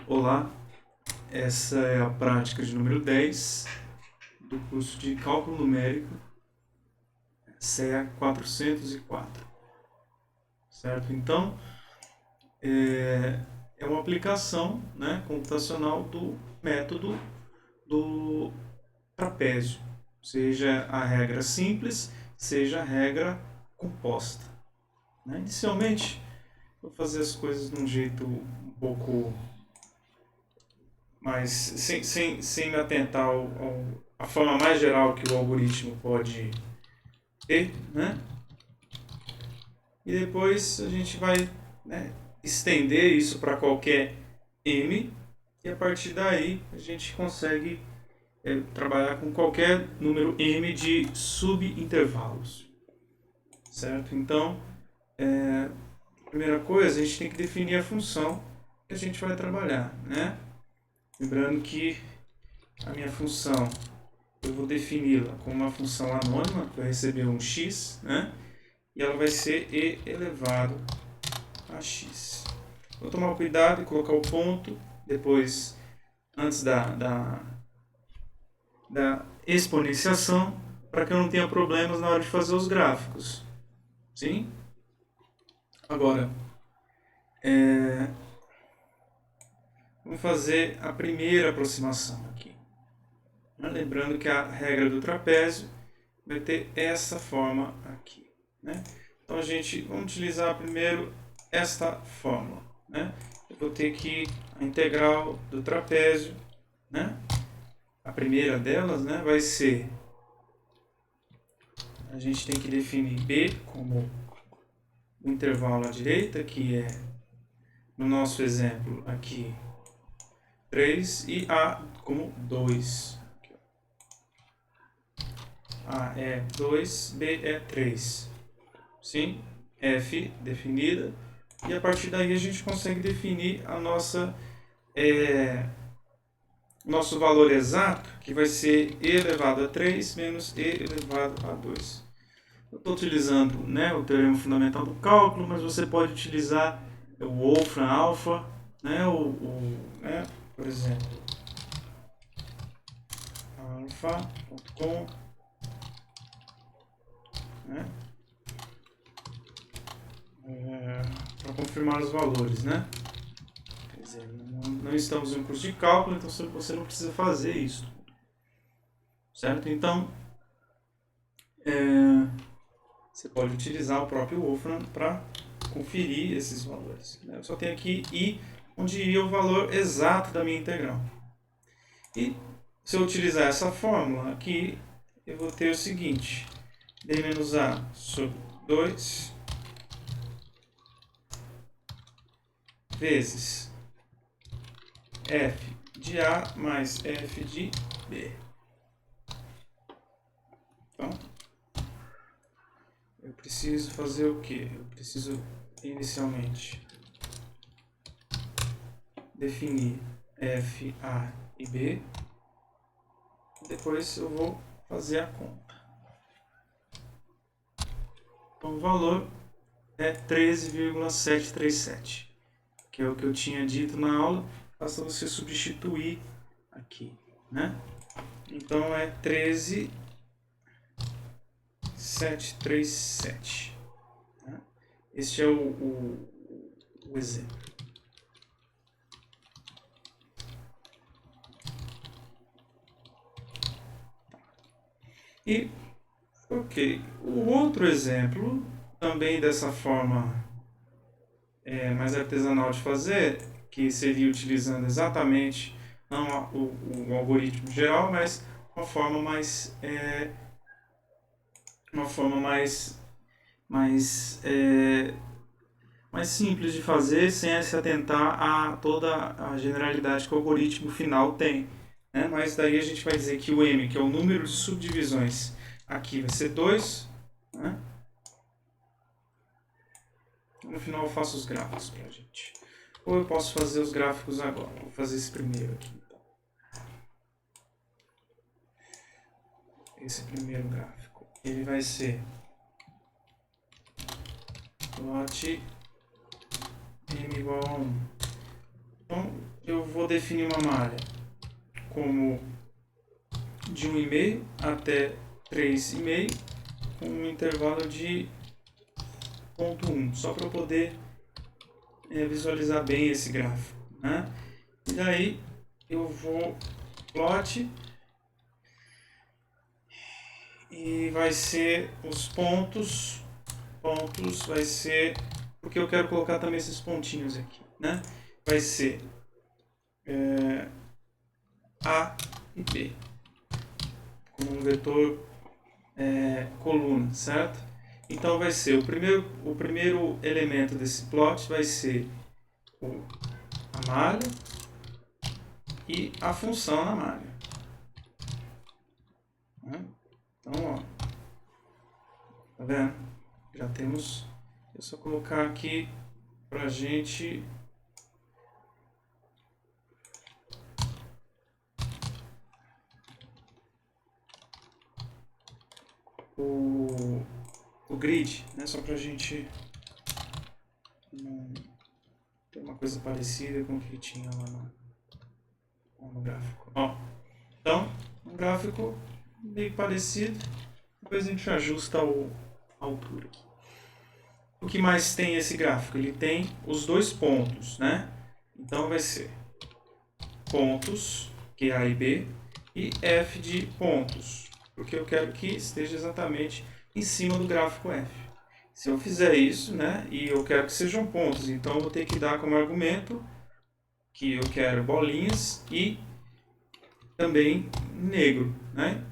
Olá, essa é a prática de número 10 do curso de Cálculo Numérico, CEA 404, certo? Então, é uma aplicação, né, computacional do método do trapézio, seja a regra simples, seja a regra composta, né? Inicialmente, vou fazer as coisas de um jeito um pouco mais sem me atentar à forma mais geral que o algoritmo pode ter, né? E depois a gente vai, né, estender isso para qualquer m, e a partir daí a gente consegue trabalhar com qualquer número m de subintervalos, certo? Então, a primeira coisa, a gente tem que definir a função que a gente vai trabalhar, né? Lembrando que a minha função, eu vou defini-la como uma função anônima, que vai receber um x, né? E ela vai ser e elevado a x. Vou tomar cuidado e colocar o ponto depois, antes da exponenciação, para que eu não tenha problemas na hora de fazer os gráficos. Sim? Agora, vamos fazer a primeira aproximação aqui. Lembrando que a regra do trapézio vai ter essa forma aqui, né? Então vamos utilizar primeiro esta fórmula, né? Eu vou ter que a integral do trapézio, né? A primeira delas, né, vai ser, a gente tem que definir b como o intervalo à direita, que é, no nosso exemplo aqui, 3, e a como 2. A é 2, B é 3. Sim? F definida. E a partir daí a gente consegue definir a nosso valor exato, que vai ser e elevado a 3 menos e elevado a 2. Eu estou utilizando, né, o teorema fundamental do cálculo, mas você pode utilizar o Wolfram Alpha, né, por exemplo, alpha.com, né, para confirmar os valores, né? Quer dizer, não estamos em um curso de cálculo, então você não precisa fazer isso, certo? Então, você pode utilizar o próprio Wolfram para conferir esses valores, né? Eu só tenho aqui i, onde i é o valor exato da minha integral. E se eu utilizar essa fórmula aqui, eu vou ter o seguinte: d menos a sobre 2 vezes f de a mais f de b. Então, eu preciso fazer o quê? Eu preciso inicialmente definir f, a e b. Depois eu vou fazer a conta. Então o valor é 13,737, que é o que eu tinha dito na aula. Basta você substituir aqui, né? Então é 13,737. Né? Este é o exemplo. E, ok, o outro exemplo, também dessa forma mais artesanal de fazer, que seria utilizando exatamente, não o algoritmo geral, mas uma forma mais simples de fazer, sem se atentar a toda a generalidade que o algoritmo final tem, né? Mas daí a gente vai dizer que o m, que é o número de subdivisões, aqui vai ser 2, né? No final eu faço os gráficos pra gente. Ou eu posso fazer os gráficos agora. Vou fazer esse primeiro aqui, então. Esse primeiro gráfico, ele vai ser plot m igual a 1. Então, eu vou definir uma malha como de 1,5 até 3,5 com um intervalo de 0,1, só para eu poder visualizar bem esse gráfico, né? E daí eu vou plot e vai ser os pontos vai ser, porque eu quero colocar também esses pontinhos aqui, né? Vai ser A e B como um vetor coluna, certo? Então vai ser o primeiro elemento desse plot vai ser a malha e a função na malha. Então, ó, tá vendo? Já temos. É só colocar aqui pra gente o grid, né? Só pra gente ter uma coisa parecida com o que tinha lá no gráfico. Ó, então, um gráfico meio parecido. Depois a gente ajusta a altura aqui. O que mais tem esse gráfico? Ele tem os dois pontos, né? Então vai ser pontos, que é A e B, e F de pontos, porque eu quero que esteja exatamente em cima do gráfico F. Se eu fizer isso, né, e eu quero que sejam pontos, então eu vou ter que dar como argumento que eu quero bolinhas e também negro, né?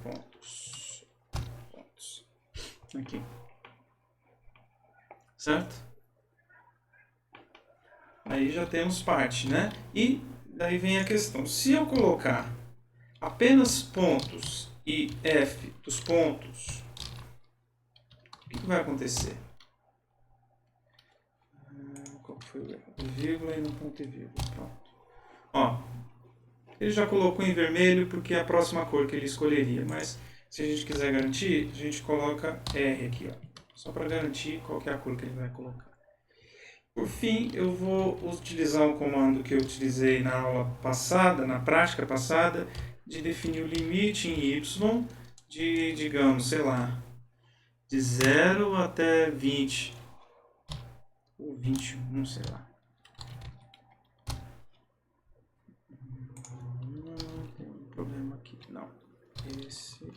Pontos. Aqui. Certo? Aí já temos parte, né? E daí vem a questão. Se eu colocar apenas pontos e F dos pontos, o que vai acontecer? Qual foi o erro? Vírgula e não ponto e vírgula. Pronto. Ó, ele já colocou em vermelho porque é a próxima cor que ele escolheria, mas se a gente quiser garantir, a gente coloca R aqui, ó, só para garantir qual que é a cor que ele vai colocar. Por fim, eu vou utilizar um comando que eu utilizei na aula passada, na prática passada, de definir o limite em y de, digamos, sei lá, de 0 até 20, ou 21, sei lá. Não tem problema aqui, não. Esse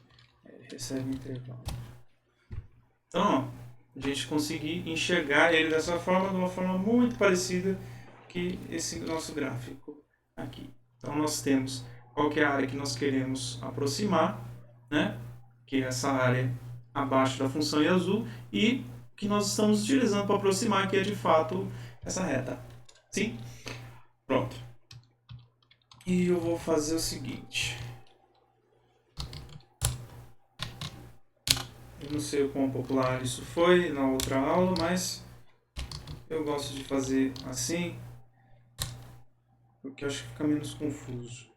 recebe intervalo. Então, a gente conseguir enxergar ele dessa forma, de uma forma muito parecida que esse nosso gráfico aqui. Então, nós temos qual que é a área que nós queremos aproximar, né? Que é essa área abaixo da função em azul, e que nós estamos utilizando para aproximar, que é de fato essa reta. Sim? Pronto. E eu vou fazer o seguinte. Eu não sei o quão popular isso foi na outra aula, mas eu gosto de fazer assim, porque eu acho que fica menos confuso.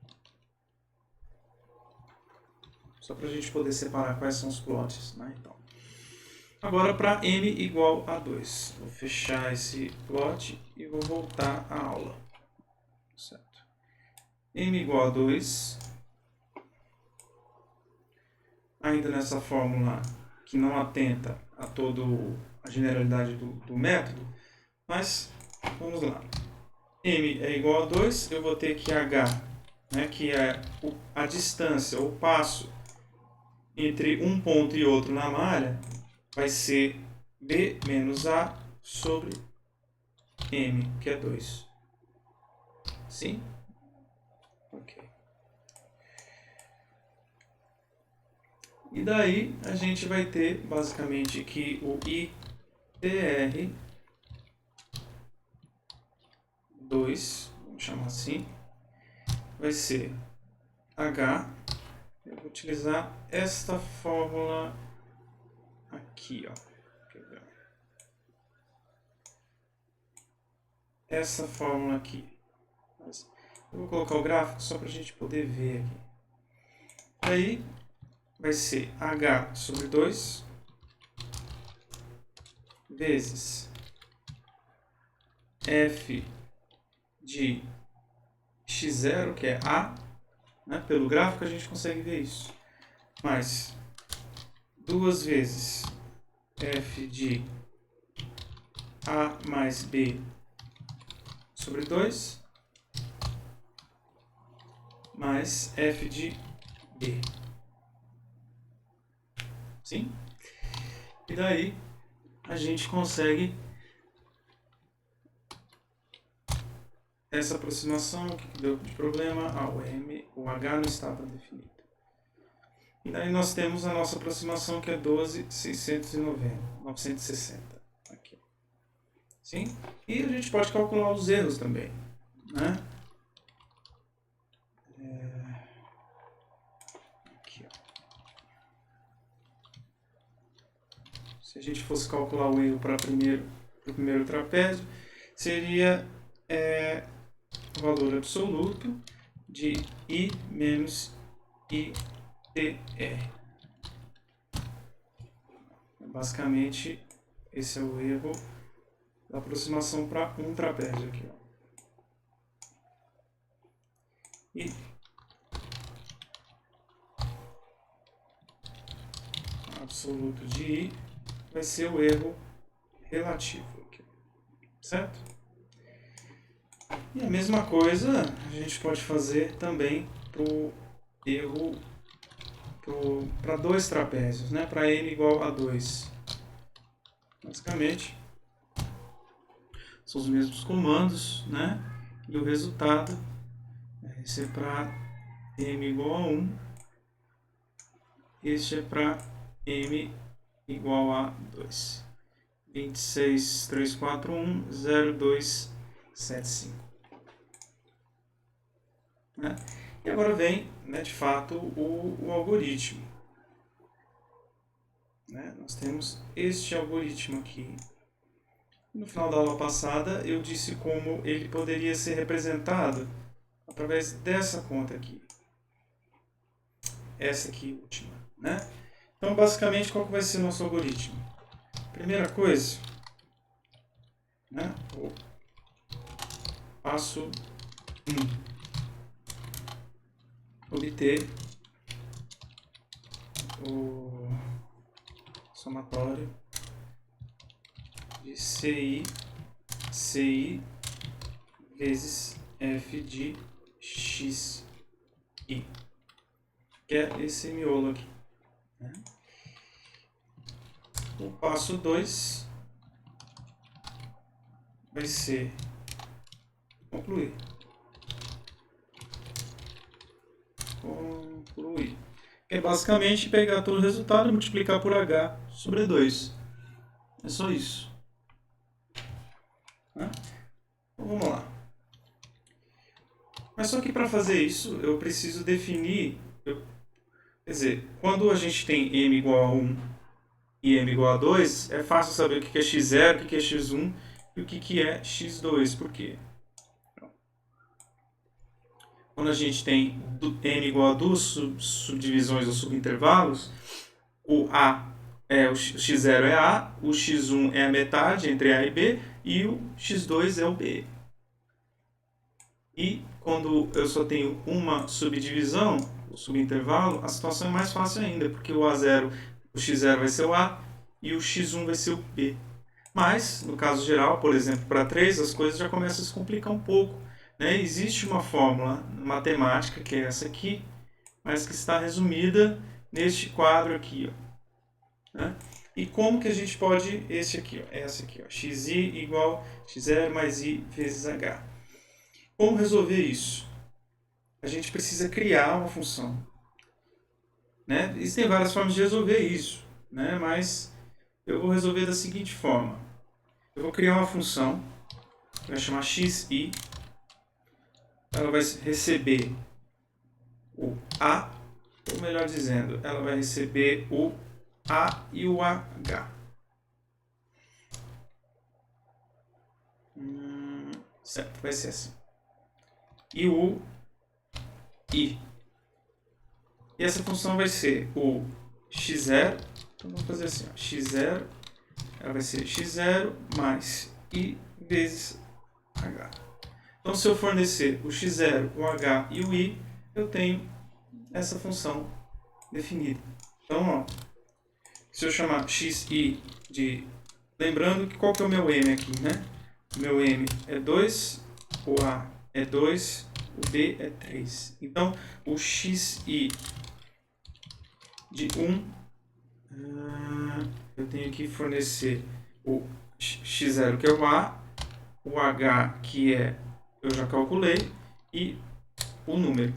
Só para a gente poder separar quais são os plots, né? Então, agora para n igual a 2. Vou fechar esse plot e vou voltar à aula. Certo. n igual a 2. Ainda nessa fórmula que não atenta a toda a generalidade do método, mas vamos lá. M é igual a 2, eu vou ter que H, né, que é a distância, o passo entre um ponto e outro na malha, vai ser B menos A sobre M, que é 2. Sim? Ok. E daí a gente vai ter basicamente que o ITR 2, vamos chamar assim, vai ser H. Eu vou utilizar esta fórmula aqui, ó. Essa fórmula aqui. Eu vou colocar o gráfico só para a gente poder ver aqui. Aí vai ser H sobre 2 vezes F de x0, que é A, né? Pelo gráfico a gente consegue ver isso. Mais 2 vezes f de A mais B sobre 2, mais f de B. Sim? E daí a gente consegue essa aproximação. O que deu de problema? O H não estava definido. E daí nós temos a nossa aproximação, que é 12.690, 960. Aqui. Sim? E a gente pode calcular os erros também, né? Aqui, ó. Se a gente fosse calcular o erro para o primeiro trapézio, seria o valor absoluto de I menos ITR. Basicamente, esse é o erro da aproximação para um trapézio aqui, ó. E absoluto de I vai ser o erro relativo aqui, certo? E a mesma coisa a gente pode fazer também para o erro para dois trapézios, né? Para n igual a 2. Basicamente, são os mesmos comandos, né? E o resultado vai ser para m igual a 1. Este é para m igual a 2. 26.341.0275. Né? E agora vem, né, de fato, o algoritmo. Né? Nós temos este algoritmo aqui. No final da aula passada, eu disse como ele poderia ser representado através dessa conta aqui. Essa aqui, última. Né? Então, basicamente, qual que vai ser o nosso algoritmo? Primeira coisa, né? O passo 1. Obter o somatório de CI vezes F de XI, que é esse miolo aqui. Né? O passo 2 vai ser concluir. É basicamente pegar todo o resultado e multiplicar por H sobre 2. É só isso. Né? Então vamos lá. Mas só que para fazer isso, eu preciso definir... Quer dizer, quando a gente tem m igual a 1 e m igual a 2, é fácil saber o que é x0, o que é x1 e o que é x2. Por quê? Quando a gente tem m igual a 2 subdivisões ou subintervalos, o x0 é A, o x1 é a metade entre A e B e o x2 é o B. E quando eu só tenho uma subdivisão, o subintervalo, a situação é mais fácil ainda, porque o x0 vai ser o A e o x1 vai ser o B. Mas, no caso geral, por exemplo, para 3, as coisas já começam a se complicar um pouco. Né? Existe uma fórmula matemática, que é essa aqui, mas que está resumida neste quadro aqui. Ó. Né? E como que a gente pode, essa aqui, ó, xi igual x0 mais i vezes h. Como resolver isso? A gente precisa criar uma função. Né? Existem várias formas de resolver isso, né? Mas eu vou resolver da seguinte forma. Eu vou criar uma função, que vai chamar xi. Ela vai receber o A, ou melhor dizendo, ela vai receber o A e o H. Certo, vai ser assim. E o I. E essa função vai ser o x0. Então vamos fazer assim, ó, x0, ela vai ser x0 mais I vezes H. Então, se eu fornecer o x0, o h e o i, eu tenho essa função definida. Então, ó, se eu chamar xi de... Lembrando que qual que é o meu m aqui, né? O meu m é 2, o a é 2, o b é 3. Então, o xi de 1, eu tenho que fornecer o x0, que é o a, o h, que é, eu já calculei, e o número.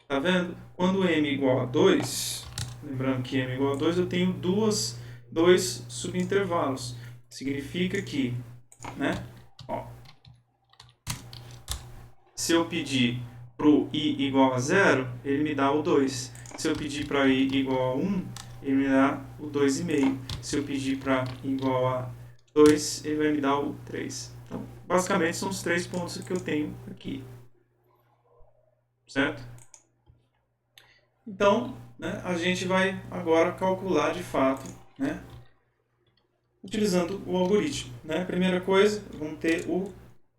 Tá vendo? Quando m igual a 2, lembrando que m igual a 2, eu tenho dois subintervalos. Significa que, né? Ó, se eu pedir para o i igual a 0, ele me dá o 2. Se eu pedir para i igual a 1, ele me dá o 2,5. Se eu pedir para i igual a 2, ele vai me dar o 3. Então, basicamente, são os 3 pontos que eu tenho aqui. Certo? Então, né, a gente vai agora calcular de fato, né, utilizando o algoritmo. Né? Primeira coisa, vamos ter o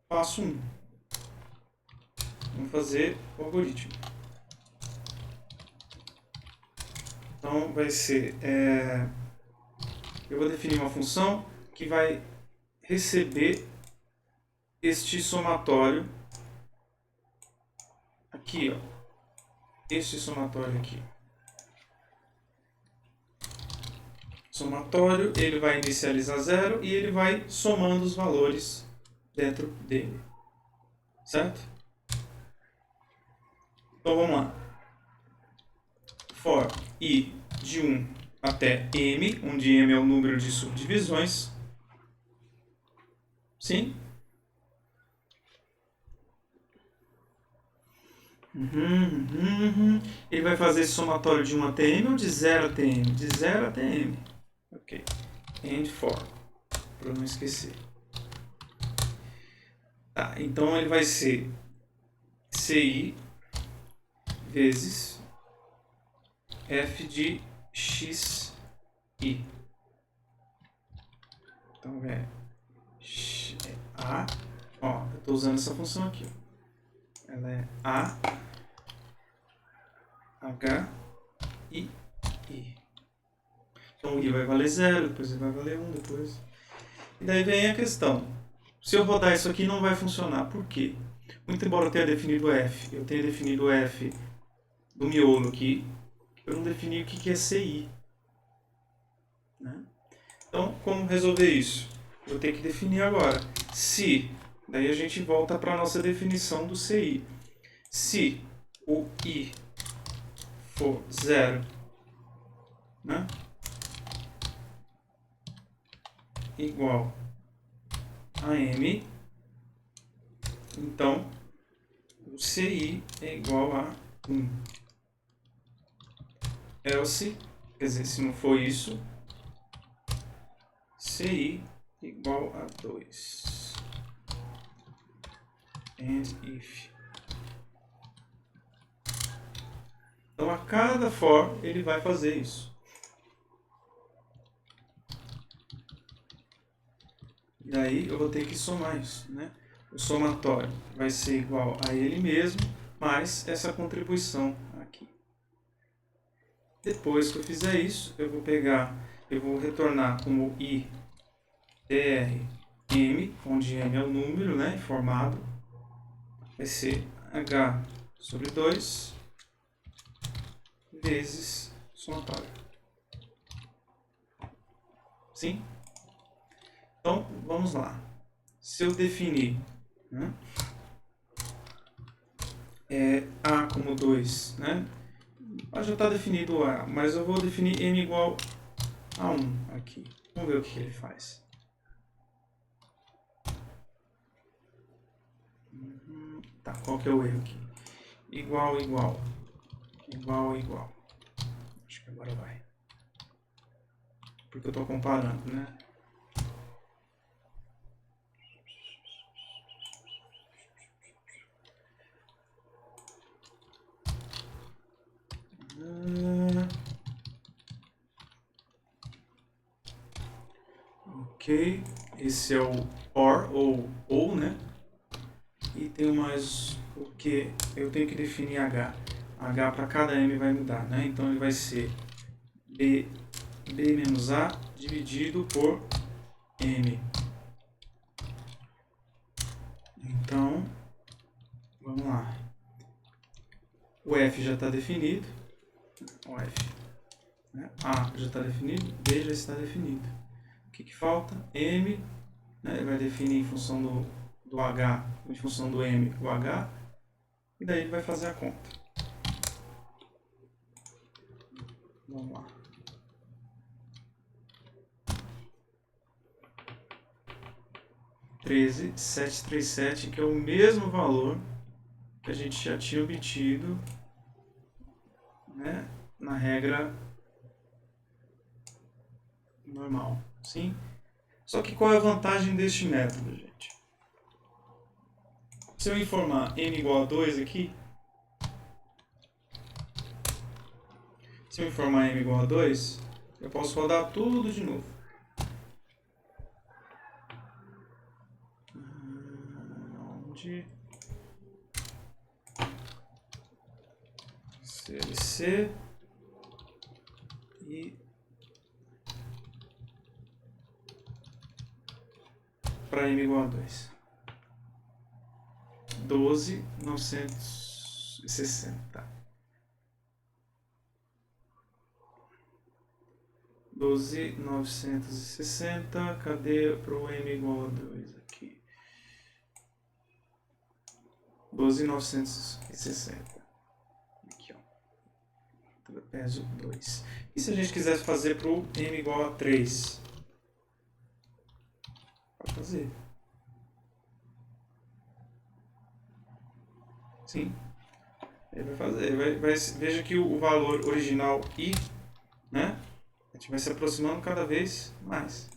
passo 1. Vamos fazer o algoritmo. Então, vai ser... eu vou definir uma função que vai receber este somatório aqui, ó. Este somatório aqui. Somatório, ele vai inicializar 0 e ele vai somando os valores dentro dele. Certo? Então, vamos lá. For i de 1 até m, onde m é o número de subdivisões. Sim? Ele vai fazer esse somatório de 1 até m ou de 0 até m? De 0 até m. Ok. And for. Para não esquecer. Tá, então ele vai ser ci vezes f de xi. Então é a. Ó, eu estou usando essa função aqui. Ela é a, h e i. Então o i vai valer 0, depois ele vai valer 1, depois. E daí vem a questão. Se eu rodar isso aqui não vai funcionar. Por quê? Muito embora eu tenha definido f, eu tenha definido f do miolo aqui, eu não defini o que é ci. Né? Então, como resolver isso? Eu tenho que definir agora. Se, daí a gente volta para a nossa definição do ci. Se o i for 0, né, igual a m, então o ci é igual a 1. Else, quer dizer, se não for isso, ci igual a 2. And if. Então, a cada for, ele vai fazer isso. E aí, eu vou ter que somar isso, né? O somatório vai ser igual a ele mesmo, mais essa contribuição aqui. Depois que eu fizer isso, eu vou retornar como i dr m, onde m é o número, né, formado. Vai ser h sobre 2 vezes somatório. Sim? Então, vamos lá. Se eu definir, né, a como 2, né, já está definido a, mas eu vou definir m igual a 1 aqui. Vamos ver o que ele faz. Tá, qual que é o erro aqui? Igual, igual. Igual, igual. Acho que agora vai. Porque eu estou comparando, né? Ok. Esse é o or, ou, né? E tenho mais, porque eu tenho que definir H. H para cada M vai mudar, né? Então ele vai ser B menos A dividido por M. Então, vamos lá. O F já está definido. O F. Né? A já está definido. B já está definido. O que falta? M. Né? Ele vai definir em função do H, em função do M, o H. E daí ele vai fazer a conta. Vamos lá. 13.737, que é o mesmo valor que a gente já tinha obtido, né, na regra normal. Sim? Só que qual é a vantagem deste método, gente? Se eu informar n igual a 2 aqui, se eu informar m igual a 2, eu posso rodar tudo de novo. Onde? CLC e para m igual a 2. 12.960. 12.960. Cadê para o m igual a 2 aqui? 12.960. Aqui, ó. Trapézio 2. E se a gente quisesse fazer para o m igual a 3? Pode fazer. Sim. Ele vai fazer. Veja que o valor original I, né? A gente vai se aproximando cada vez mais.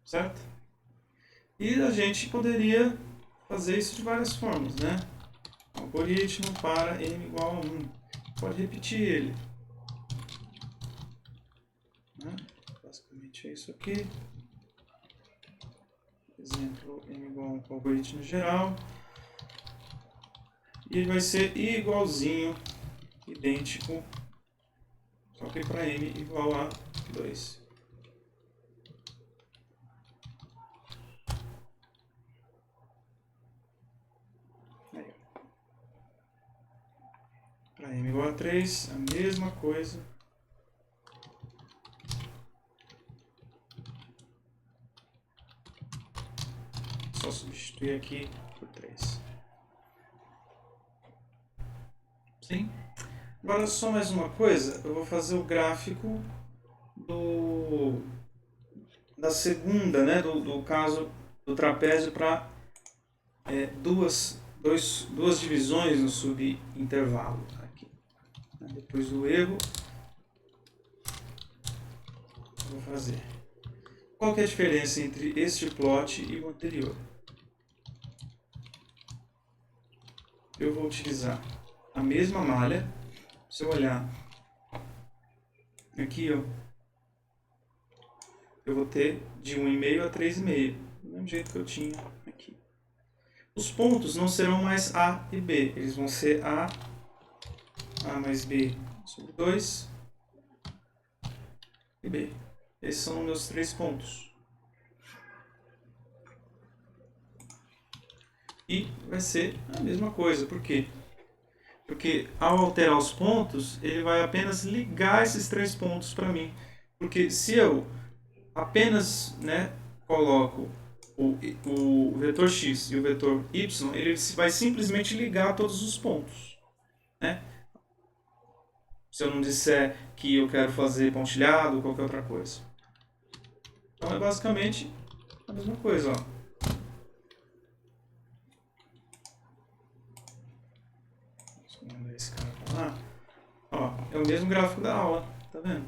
Certo? E a gente poderia fazer isso de várias formas, né? Algoritmo para m igual a 1. Pode repetir ele. Né? Basicamente é isso aqui. Exemplo, m igual a 1 com o algoritmo geral. E ele vai ser igualzinho, idêntico, só que para m igual a 2. Para m igual a 3, a mesma coisa. Só substituir aqui por 3. Sim? Agora só mais uma coisa, eu vou fazer o gráfico da segunda, né, do caso do trapézio para duas divisões no subintervalo. Aqui. Depois do erro, eu vou fazer. Qual que é a diferença entre este plot e o anterior? Eu vou utilizar a mesma malha. Se eu olhar aqui, ó, eu vou ter de 1,5 a 3,5, do mesmo jeito que eu tinha aqui. Os pontos não serão mais A e B, eles vão ser A mais B sobre 2 e B. Esses são meus 3 pontos. E vai ser a mesma coisa, por quê? Porque ao alterar os pontos, ele vai apenas ligar esses 3 pontos para mim. Porque se eu apenas, né, coloco o vetor x e o vetor y, ele vai simplesmente ligar todos os pontos. Né? Se eu não disser que eu quero fazer pontilhado ou qualquer outra coisa. Então é basicamente a mesma coisa. Ó. Vou mandar esse cara para lá. Ó, é o mesmo gráfico da aula, tá vendo?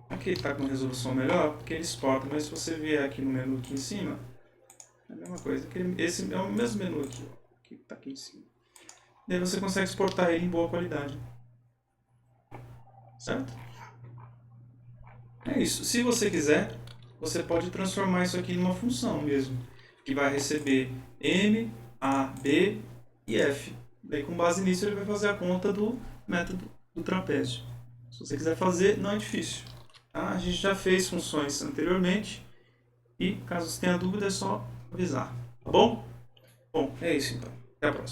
Aqui ele está com resolução melhor porque ele exporta, mas se você vier aqui no menu aqui em cima, é a mesma coisa. Esse é o mesmo menu aqui, ó, que está aqui em cima. E aí você consegue exportar ele em boa qualidade. Certo? é isso. Se você quiser, você pode transformar isso aqui numa função mesmo, que vai receber M, A, B e F. Daí, com base nisso, ele vai fazer a conta do método do trapézio. Se você quiser fazer, não é difícil. Tá? A gente já fez funções anteriormente e, caso você tenha dúvida, é só avisar. Tá bom? Bom, é isso então. Até a próxima.